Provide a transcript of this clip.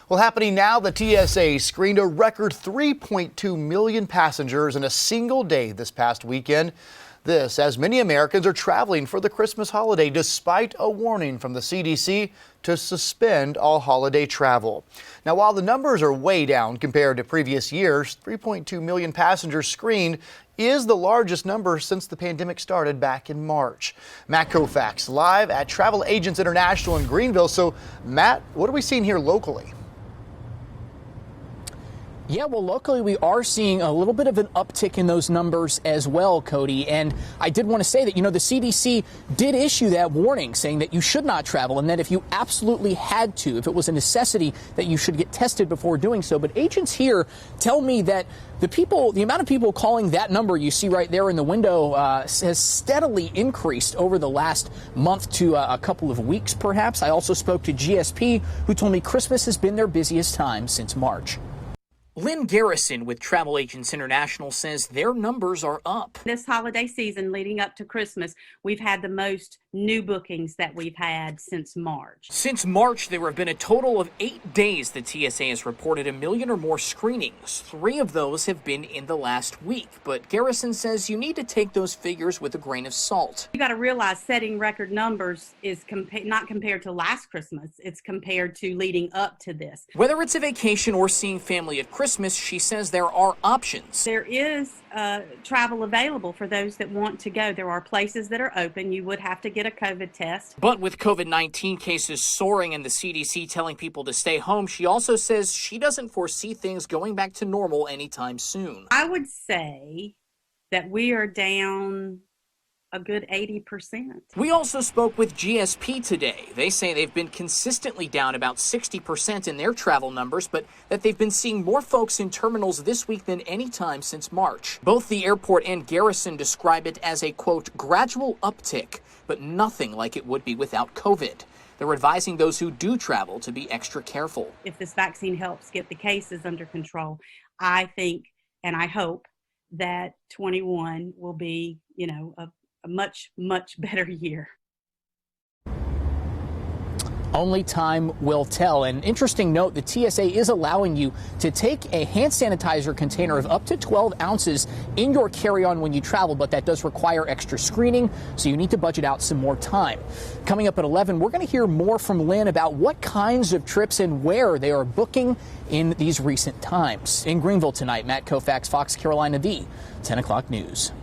Well, happening now, the TSA screened a record 3.2 million passengers in a single day this past weekend. This as many Americans are traveling for the Christmas holiday despite a warning from the CDC to suspend all holiday travel. Now, while the numbers are way down compared to previous years, 3.2 million passengers screened is the largest number since the pandemic started back in March. Matt Kaufax live at Travel Agents International in Greenville. So, Matt, what are we seeing here locally? Yeah, well, locally we are seeing a little bit of an uptick in those numbers as well, Cody. And I did want to say that, the CDC did issue that warning saying that you should not travel and that if you absolutely had to, if it was a necessity, that you should get tested before doing so. But agents here tell me that the amount of people calling that number you see right there in the window has steadily increased over the last month to a couple of weeks, perhaps. I also spoke to GSP, who told me Christmas has been their busiest time since March. Lynn Garrison with Travel Agents International says their numbers are up. This holiday season leading up to Christmas, we've had the most new bookings that we've had since March. Since March, there have been a total of 8 days the TSA has reported 1 million or more screenings. 3 of those have been in the last week. But Garrison says you need to take those figures with a grain of salt. You got to realize setting record numbers is not compared to last Christmas. It's compared to leading up to this. Whether it's a vacation or seeing family at Christmas, she says there are options. There is travel available for those that want to go. There are places that are open. You would have to get a COVID test. But with COVID-19 cases soaring and the CDC telling people to stay home, she also says she doesn't foresee things going back to normal anytime soon. I would say that we are down a good 80%. We also spoke with GSP today. They say they've been consistently down about 60% in their travel numbers, but that they've been seeing more folks in terminals this week than any time since March. Both the airport and Garrison describe it as a, quote, gradual uptick, but nothing like it would be without COVID. They're advising those who do travel to be extra careful. If this vaccine helps get the cases under control, I think and I hope that 21 will be, a much, much better year. Only time will tell. An interesting note, the TSA is allowing you to take a hand sanitizer container of up to 12 ounces in your carry-on when you travel, but that does require extra screening, so you need to budget out some more time. Coming up at 11, we're going to hear more from Lynn about what kinds of trips and where they are booking in these recent times. In Greenville tonight, Matt Kaufax, Fox Carolina, the 10 o'clock news.